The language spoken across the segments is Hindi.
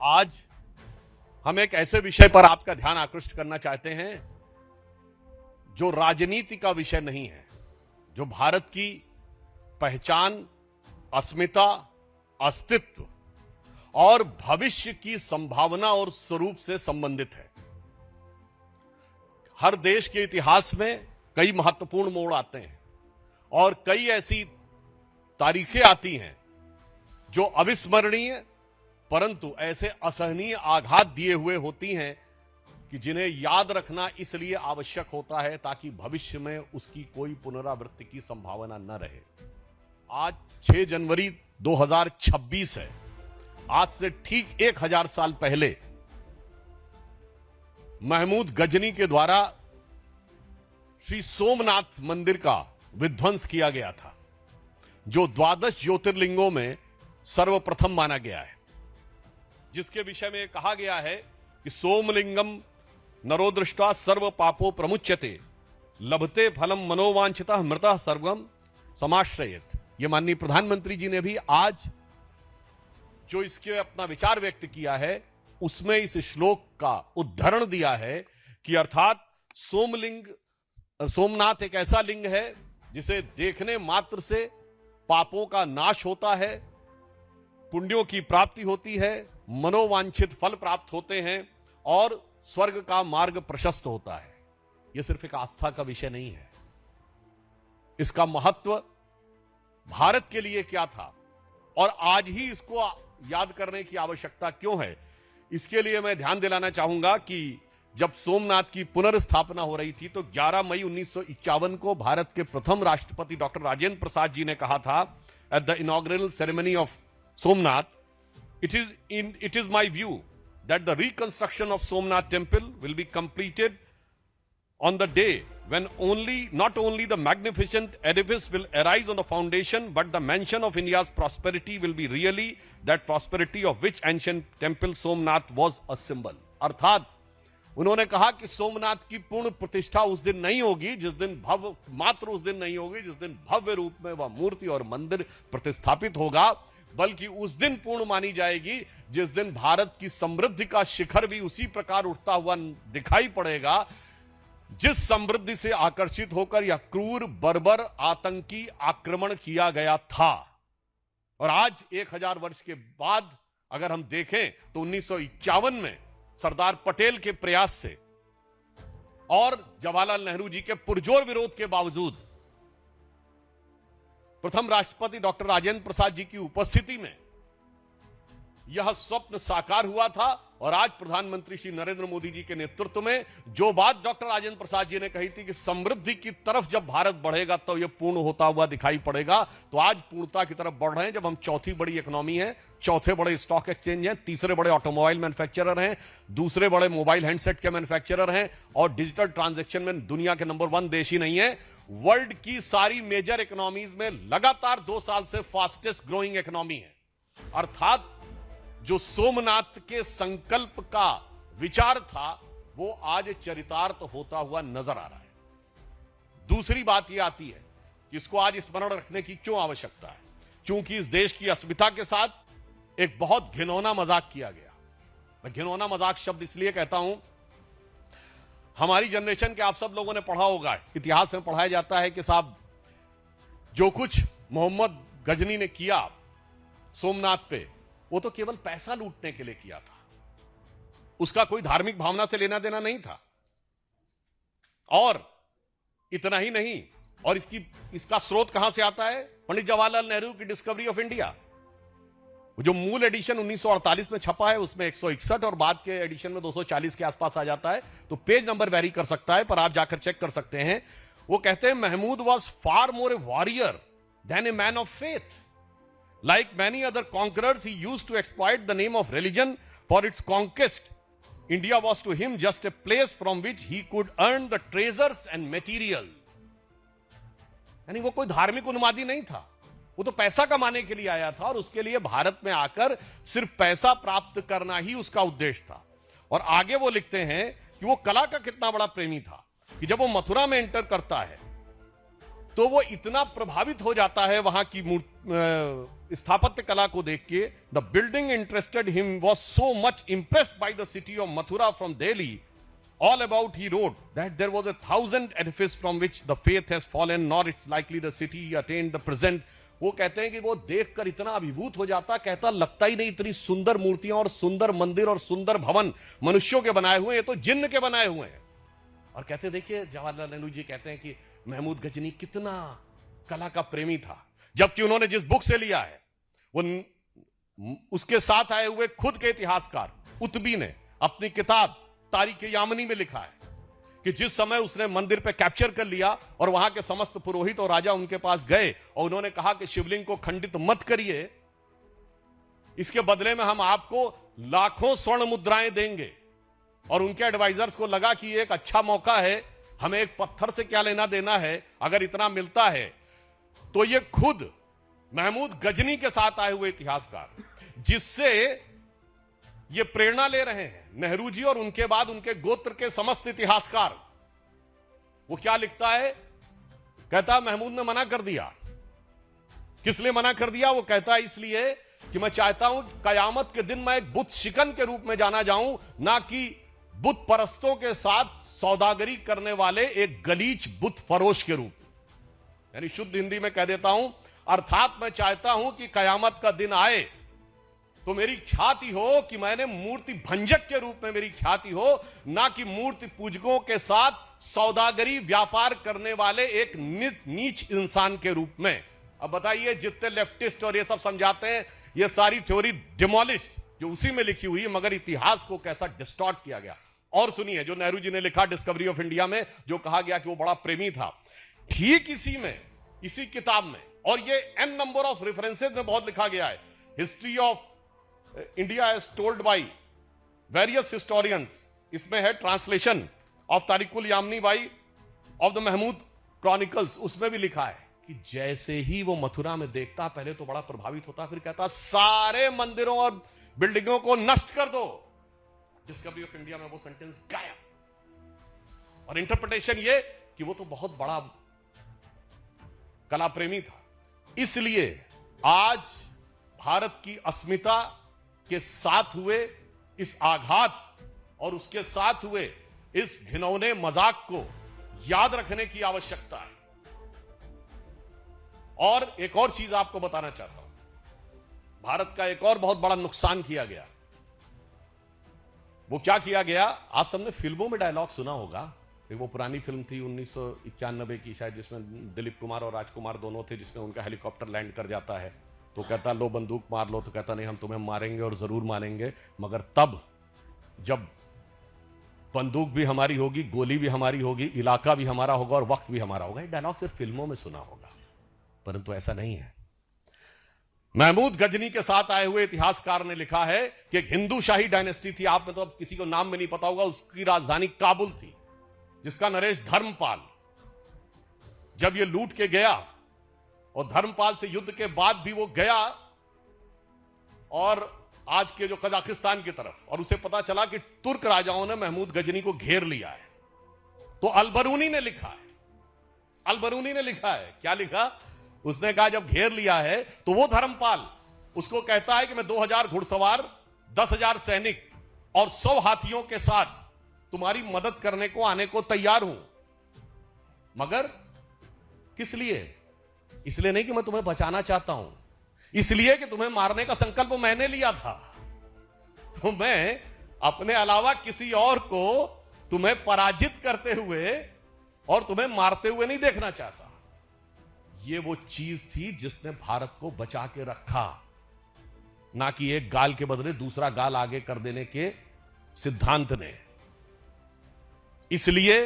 आज हम एक ऐसे विषय पर आपका ध्यान आकृष्ट करना चाहते हैं जो राजनीति का विषय नहीं है, जो भारत की पहचान, अस्मिता, अस्तित्व और भविष्य की संभावना और स्वरूप से संबंधित है। हर देश के इतिहास में कई महत्वपूर्ण मोड़ आते हैं और कई ऐसी तारीखें आती हैं जो अविस्मरणीय परंतु ऐसे असहनीय आघात दिए हुए होती हैं कि जिन्हें याद रखना इसलिए आवश्यक होता है ताकि भविष्य में उसकी कोई पुनरावृत्ति की संभावना न रहे। आज 6 जनवरी 2026 है। आज से ठीक 1000 साल पहले महमूद गजनी के द्वारा श्री सोमनाथ मंदिर का विध्वंस किया गया था, जो 12 ज्योतिर्लिंगों में सर्वप्रथम माना गया है, जिसके विषय में कहा गया है कि सोमलिंगम नरो दृष्ट्वा सर्व पापो प्रमुच्यते लभते फलम मनोवांछितः मृतः सर्वम समाश्रयेत। ये माननीय प्रधानमंत्री जी ने भी आज जो इसके अपना विचार व्यक्त किया है उसमें इस श्लोक का उद्धरण दिया है कि अर्थात सोमनाथ एक ऐसा लिंग है जिसे देखने मात्र से पापों का नाश होता है, पुण्यों की प्राप्ति होती है, मनोवांछित फल प्राप्त होते हैं और स्वर्ग का मार्ग प्रशस्त होता है। यह सिर्फ एक आस्था का विषय नहीं है, इसका महत्व भारत के लिए क्या था और आज ही इसको याद करने की आवश्यकता क्यों है, इसके लिए मैं ध्यान दिलाना चाहूंगा कि जब सोमनाथ की पुनर्स्थापना हो रही थी तो 11 मई 1951 को भारत के प्रथम राष्ट्रपति डॉक्टर राजेंद्र प्रसाद जी ने कहा था at the inaugural ceremony of Somnath, it is my view that the reconstruction of Somnath temple will be completed on the day when not only the magnificent edifice will arise on the foundation, but the mansion of India's prosperity will be really that prosperity of which ancient temple Somnath was a symbol. अर्थात उन्होंने कहा कि सोमनाथ की पूर्ण प्रतिष्ठा उस दिन नहीं होगी जिस दिन उस दिन नहीं होगी जिस दिन भव्य रूप में वह मूर्ति और मंदिर प्रतिष्ठापित होगा, बल्कि उस दिन पूर्ण मानी जाएगी जिस दिन भारत की समृद्धि का शिखर भी उसी प्रकार उठता हुआ दिखाई पड़ेगा जिस समृद्धि से आकर्षित होकर यह क्रूर बर्बर आतंकी आक्रमण किया गया था। और आज 1000 वर्ष के बाद अगर हम देखें तो 1951 में सरदार पटेल के प्रयास से और जवाहरलाल नेहरू जी के पुरजोर विरोध के बावजूद प्रथम राष्ट्रपति डॉक्टर राजेंद्र प्रसाद जी की उपस्थिति में यह स्वप्न साकार हुआ था और आज प्रधानमंत्री श्री नरेंद्र मोदी जी के नेतृत्व में जो बात डॉक्टर राजेंद्र प्रसाद जी ने कही थी कि समृद्धि की तरफ जब भारत बढ़ेगा तो यह पूर्ण होता हुआ दिखाई पड़ेगा, तो आज पूर्णता की तरफ बढ़ रहे हैं। जब हम चौथी बड़ी इकोनॉमी है, चौथे बड़े स्टॉक एक्सचेंज हैं, तीसरे बड़े ऑटोमोबाइल मैन्युफैक्चरर हैं, दूसरे बड़े मोबाइल हैंडसेट के मैन्युफैक्चरर हैं और डिजिटल ट्रांजैक्शन में दुनिया के नंबर 1 देश ही नहीं है, वर्ल्ड की सारी मेजर इकोनॉमीज में लगातार 2 साल से फास्टेस्ट ग्रोइंग इकोनॉमी है। अर्थात जो सोमनाथ के संकल्प का विचार था वो आज चरितार्थ होता हुआ नजर आ रहा है। दूसरी बात यह आती है कि इसको आज स्मरण रखने की क्यों आवश्यकता है, क्योंकि इस देश की अस्मिता के साथ एक बहुत घिनौना मजाक किया गया। मैं घिनौना मजाक शब्द इसलिए कहता हूं, हमारी जनरेशन के आप सब लोगों ने पढ़ा होगा, इतिहास में पढ़ाया जाता है कि साहब जो कुछ मोहम्मद गजनी ने किया सोमनाथ पे वो तो केवल पैसा लूटने के लिए किया था, उसका कोई धार्मिक भावना से लेना देना नहीं था। और इतना ही नहीं, और इसका स्रोत कहां से आता है, पंडित जवाहरलाल नेहरू की डिस्कवरी ऑफ इंडिया। जो मूल एडिशन 1948 में छपा है उसमें 161 और बाद के एडिशन में 240 के आसपास आ जाता है, तो पेज नंबर वेरी कर सकता है पर आप जाकर चेक कर सकते हैं। वो कहते हैं Mahmud was far more a warrior than a man of faith. Like many other conquerors, he used to exploit the name of religion for its conquest. India was to him just a place from which he could earn the treasures and material. यानी वो कोई धार्मिक उन्मादी नहीं था, वो तो पैसा कमाने के लिए आया था और उसके लिए भारत में आकर सिर्फ पैसा प्राप्त करना ही उसका उद्देश्य था। और आगे वो लिखते हैं कि वो कला का कितना बड़ा प्रेमी था कि जब वो मथुरा में एंटर करता है तो वो इतना प्रभावित हो जाता है वहां की स्थापत्य कला को देख के. The building interested him was so much impressed by the city of Mathura from Delhi. All about he wrote that there was 1,000 edifices from which the faith has fallen, nor it's likely the city attained the present. वो कहते हैं कि वो देखकर इतना अभिभूत हो जाता, कहता लगता ही नहीं इतनी सुंदर मूर्तियां और सुंदर मंदिर और सुंदर भवन मनुष्यों के बनाए हुए, ये तो जिन्न के बनाए हुए हैं. और कहते देखिए जवाहरलाल नेहरू जी कहते हैं कि महमूद गजनी कितना कला का प्रेमी था, जबकि उन्होंने जिस बुक से लिया है वो उसके साथ आए हुए खुद के इतिहासकार उतबी ने अपनी किताब तारीख यामनी में लिखा है कि जिस समय उसने मंदिर पे कैप्चर कर लिया और वहां के समस्त पुरोहित और राजा उनके पास गए और उन्होंने कहा कि शिवलिंग को खंडित मत करिए, इसके बदले में हम आपको लाखों स्वर्ण मुद्राएं देंगे. और उनके एडवाइजर्स को लगा कि एक अच्छा मौका है, हमें एक पत्थर से क्या लेना देना है, अगर इतना मिलता है. तो ये खुद महमूद गजनी के साथ आए हुए इतिहासकार, जिससे ये प्रेरणा ले रहे हैं नेहरू जी और उनके बाद उनके गोत्र के समस्त इतिहासकार. वो क्या लिखता है, कहता महमूद ने मना कर दिया. किस लिए मना कर दिया? वो कहता है इसलिए कि मैं चाहता हूं कि कयामत के दिन मैं एक बुत शिकन के रूप में जाना जाऊं, ना कि बुत परस्तों के साथ सौदागरी करने वाले एक गलीच बुत फरोश के रूप. यानी शुद्ध हिंदी में कह देता हूं, अर्थात मैं चाहता हूं कि कयामत का दिन आए तो मेरी ख्याति हो कि मैंने मूर्ति भंजक के रूप में मेरी ख्याति हो, ना कि मूर्ति पूजकों के साथ सौदागरी व्यापार करने वाले एक नीच इंसान के रूप में. अब बताइए जितने लेफ्टिस्ट और ये सब समझाते हैं, ये सारी थ्योरी डिमोलिश जो उसी में लिखी हुई है, मगर इतिहास को कैसा डिस्टॉर्ट किया गया. और सुनिए जो नेहरू जी ने लिखा डिस्कवरी ऑफ इंडिया में, जो कहा गया कि वो बड़ा प्रेमी था, ठीक इसी में, इसी किताब में, और ये एन नंबर ऑफ रेफरेंसेस में बहुत लिखा गया है. History of India as told by various historians, इसमें है translation of Tarikul Yamini by of the Mahmud chronicles. उसमें भी लिखा है कि जैसे ही वो मथुरा में देखता, पहले तो बड़ा प्रभावित होता, फिर कहता सारे मंदिरों और बिल्डिंगों को नष्ट कर दो. डिस्कवरी ऑफ इंडिया में वो सेंटेंस गायब. और इंटरप्रिटेशन ये कि वो तो बहुत बड़ा कला प्रेमी था. इसलिए आज भारत की अस्मिता के साथ हुए इस आघात और उसके साथ हुए इस घिनौने मजाक को याद रखने की आवश्यकता है. और एक और चीज आपको बताना चाहता हूं, भारत का एक और बहुत बड़ा नुकसान किया गया. वो क्या किया गया? आप सबने फिल्मों में डायलॉग सुना होगा. वो पुरानी फिल्म थी 1991 की शायद, जिसमें दिलीप कुमार और राजकुमार दोनों थे, जिसमें उनका हेलीकॉप्टर लैंड कर जाता है. तो कहता लो बंदूक मार लो, तो कहता नहीं हम तुम्हें मारेंगे और जरूर मारेंगे, मगर तब जब बंदूक भी हमारी होगी, गोली भी हमारी होगी, इलाका भी हमारा होगा और वक्त भी हमारा होगा. ये डायलॉग सिर्फ फिल्मों में सुना होगा, परंतु ऐसा नहीं है. महमूद गजनी के साथ आए हुए इतिहासकार ने लिखा है कि एक हिंदू शाही डायनेस्टी थी, आप में तो अब किसी को नाम में नहीं पता होगा, उसकी राजधानी काबुल थी, जिसका नरेश धर्मपाल जब ये लूट के गया, और धर्मपाल से युद्ध के बाद भी वो गया और आज के जो कजाकिस्तान की तरफ, और उसे पता चला कि तुर्क राजाओं ने महमूद गजनी को घेर लिया है. तो अलबरूनी ने लिखा है, अलबरूनी ने लिखा है, क्या लिखा? उसने कहा जब घेर लिया है तो वो धर्मपाल उसको कहता है कि मैं 2000 घुड़सवार, 10,000 सैनिक और 100 हाथियों के साथ तुम्हारी मदद करने को आने को तैयार हूं, मगर किस लिए? इसलिए नहीं कि मैं तुम्हें बचाना चाहता हूं, इसलिए कि तुम्हें मारने का संकल्प मैंने लिया था. तो मैं अपने अलावा किसी और को तुम्हें पराजित करते हुए और तुम्हें मारते हुए नहीं देखना चाहता. ये वो चीज थी जिसने भारत को बचा के रखा, ना कि एक गाल के बदले दूसरा गाल आगे कर देने के सिद्धांत ने. इसलिए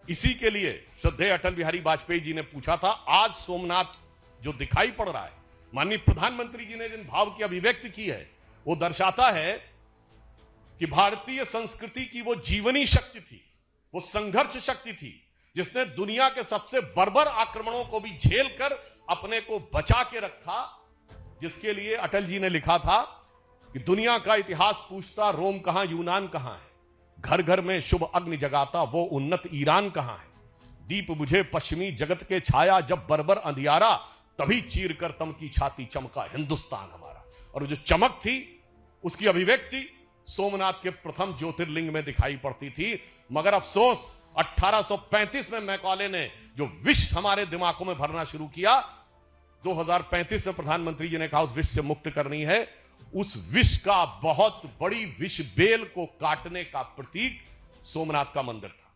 इसी के लिए श्रद्धेय अटल बिहारी वाजपेयी जी ने पूछा था, आज सोमनाथ जो दिखाई पड़ रहा है, माननीय प्रधानमंत्री जी ने जिन भाव की अभिव्यक्ति की है, वो दर्शाता है कि भारतीय संस्कृति की वो जीवनी शक्ति थी, वो संघर्ष शक्ति थी, जिसने दुनिया के सबसे बर्बर आक्रमणों को भी झेल कर अपने को बचा के रखा, जिसके लिए अटल जी ने लिखा था कि दुनिया का इतिहास पूछता रोम कहां, यूनान कहां है, घर घर में शुभ अग्नि जगाता वो उन्नत ईरान कहां है, दीप बुझे पश्चिमी जगत के छाया, जब बर्बर अंधियारा, तभी चीर कर तम की छाती चमका हिंदुस्तान हमारा। और वो जो चमक थी उसकी अभिव्यक्ति सोमनाथ के प्रथम ज्योतिर्लिंग में दिखाई पड़ती थी। मगर अफसोस 1835 में मैकॉले ने जो विष हमारे दिमागों में भरना शुरू किया, 2035 में प्रधानमंत्री जी ने कहा उस विष से मुक्त करनी है। उस विष का बहुत बड़ी विष बेल को काटने का प्रतीक सोमनाथ का मंदिर था।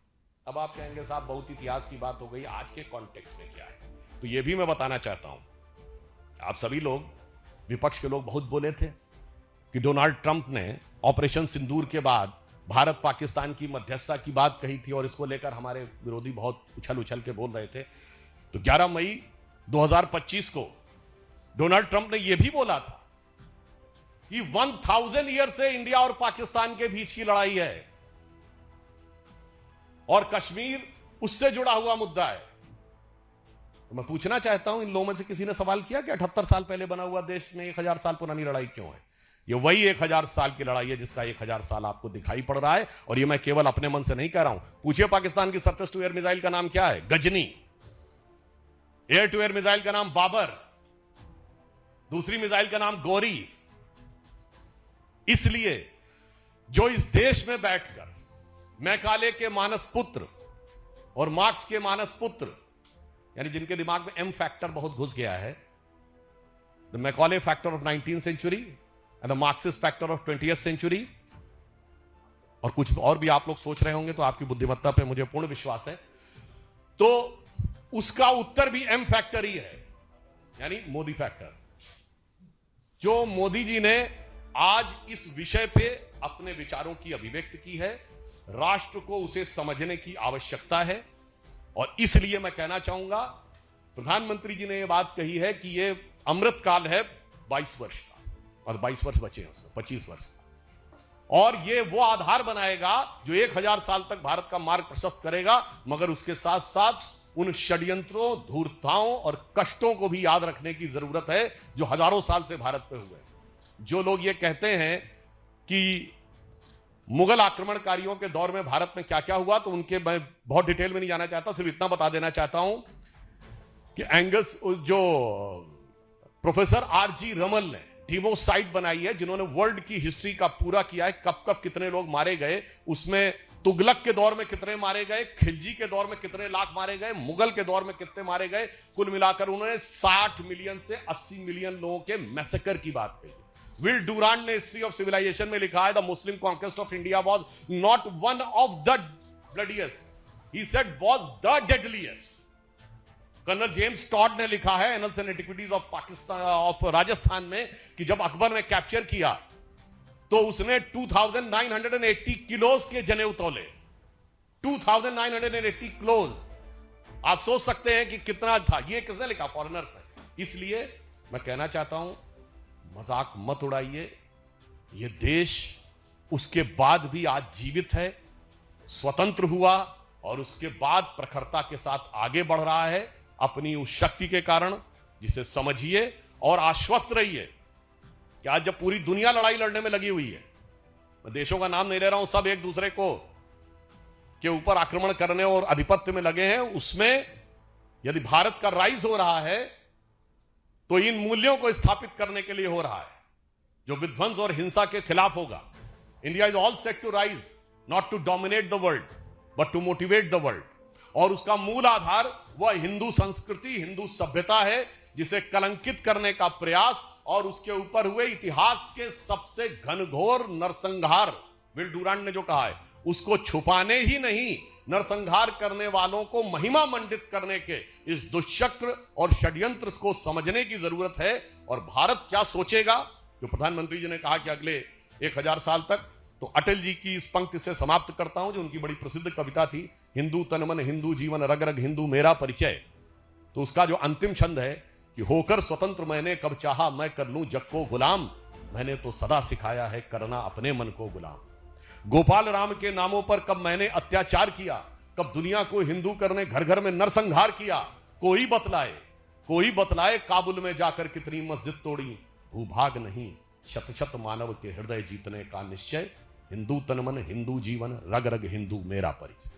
अब आप कहेंगे साहब बहुत इतिहास की बात हो गई, आज के कॉन्टेक्स्ट में क्या है? तो यह भी मैं बताना चाहता हूं, आप सभी लोग, विपक्ष के लोग बहुत बोले थे कि डोनाल्ड ट्रंप ने ऑपरेशन सिंदूर के बाद भारत पाकिस्तान की मध्यस्थता की बात कही थी और इसको लेकर हमारे विरोधी बहुत उछल उछल के बोल रहे थे। तो 11 मई 2025 को डोनाल्ड ट्रंप ने यह भी बोला था कि 1000 ईयर से इंडिया और पाकिस्तान के बीच की लड़ाई है और कश्मीर उससे जुड़ा हुआ मुद्दा है। तो मैं पूछना चाहता हूं, इन लोगों में से किसी ने सवाल किया कि 78 साल पहले बना हुआ देश में 1000 साल पुरानी लड़ाई क्यों है? ये वही 1000 साल की लड़ाई है जिसका 1000 साल आपको दिखाई पड़ रहा है। और ये मैं केवल अपने मन से नहीं कह रहा हूं, पूछिए पाकिस्तान की सरफेस टू एयर मिसाइल का नाम क्या है? Ghazni. Air to air missile का नाम बाबर, दूसरी मिसाइल का नाम गौरी। इसलिए जो इस देश में बैठकर मैकाले के मानस पुत्र और मार्क्स के मानस पुत्र, यानी जिनके दिमाग में एम फैक्टर बहुत घुस गया है, the Macaulay factor of 19th century and the Marxist factor of 20th century, और कुछ और भी आप लोग सोच रहे होंगे, तो आपकी बुद्धिमत्ता पे मुझे पूर्ण विश्वास है। तो उसका उत्तर भी एम फैक्टर ही है, यानी मोदी फैक्टर। जो मोदी जी ने आज इस विषय पे अपने विचारों की अभिव्यक्ति की है, राष्ट्र को उसे समझने की आवश्यकता है। और इसलिए मैं कहना चाहूंगा, प्रधानमंत्री जी ने यह बात कही है कि यह अमृतकाल है 22 वर्ष का, और 22 वर्ष बचे हैं उसमें, 25 वर्ष का, और यह वो आधार बनाएगा जो 1000 साल तक भारत का मार्ग प्रशस्त करेगा। मगर उसके साथ साथ उन षड्यंत्रों, धूर्तताओं और कष्टों को भी याद रखने की जरूरत है जो हजारों साल से भारत पे हुए। जो लोग ये कहते हैं कि मुगल आक्रमणकारियों के दौर में भारत में क्या क्या हुआ, तो उनके मैं बहुत डिटेल में नहीं जाना चाहता, सिर्फ इतना बता देना चाहता हूं कि एंगस, जो प्रोफेसर आरजी रमल ने डिवो साइट बनाई है, जिन्होंने वर्ल्ड की हिस्ट्री का पूरा किया है, कब कब कितने लोग मारे गए, उसमें तुगलक के दौर में कितने मारे गए, खिलजी के दौर में कितने लाख मारे गए, मुगल के दौर में कितने मारे गए, कुल मिलाकर उन्होंने 60 मिलियन से 80 मिलियन लोगों के मैसेकर की बात कही। विल डुरांट ने हिस्ट्री ऑफ सिविलाइजेशन में लिखा है, the Muslim conquest of India was not one of the bloodiest, he said was the deadliest. Colonel James Tod ने लिखा है annals and antiquities of Pakistan of Rajasthan में कि जब अकबर ने कैप्चर किया तो उसने 2980 किलोज के जनेऊ तोले, 2980 किलोज। आप सोच सकते हैं कि कितना था। ये किसने लिखा? फॉरेनर्स ने। इसलिए मैं कहना चाहता हूं, मजाक मत उड़ाइए। यह देश उसके बाद भी आज जीवित है, स्वतंत्र हुआ और उसके बाद प्रखरता के साथ आगे बढ़ रहा है अपनी उस शक्ति के कारण, जिसे समझिए और आश्वस्त रहिए कि आज जब पूरी दुनिया लड़ाई लड़ने में लगी हुई है, मैं देशों का नाम नहीं ले रहा हूं, सब एक दूसरे को के ऊपर आक्रमण करने और आधिपत्य में लगे हैं, उसमें यदि भारत का राइज हो रहा है तो इन मूल्यों को स्थापित करने के लिए हो रहा है, जो विध्वंस और हिंसा के खिलाफ होगा। India is all set to rise, not to dominate the world but to motivate the world. और उसका मूल आधार वह हिंदू संस्कृति, हिंदू सभ्यता है, जिसे कलंकित करने का प्रयास और उसके ऊपर हुए इतिहास के सबसे घनघोर नरसंहार, विल डुरांट ने जो कहा है, उसको छुपाने ही नहीं, नरसंहार करने वालों को महिमा मंडित करने के इस दुष्चक्र और षड्यंत्र को समझने की जरूरत है। और भारत क्या सोचेगा, जो प्रधानमंत्री जी ने कहा कि अगले 1000 साल तक, तो अटल जी की इस पंक्ति से समाप्त करता हूं, जो उनकी बड़ी प्रसिद्ध कविता थी, हिंदू तन मन हिंदू जीवन रग रग हिंदू मेरा परिचय। तो उसका जो अंतिम छंद है कि होकर स्वतंत्र मैंने कब चाहा मैं कर लूं जग को गुलाम, मैंने तो सदा सिखाया है करना अपने मन को गुलाम। गोपाल राम के नामों पर कब मैंने अत्याचार किया, कब दुनिया को हिंदू करने घर घर में नरसंहार किया, कोई बतलाए काबुल में जाकर कितनी मस्जिद तोड़ी, भूभाग नहीं शत शत मानव के हृदय जीतने का निश्चय, हिंदू तन मन हिंदू जीवन रग रग हिंदू मेरा परिचय।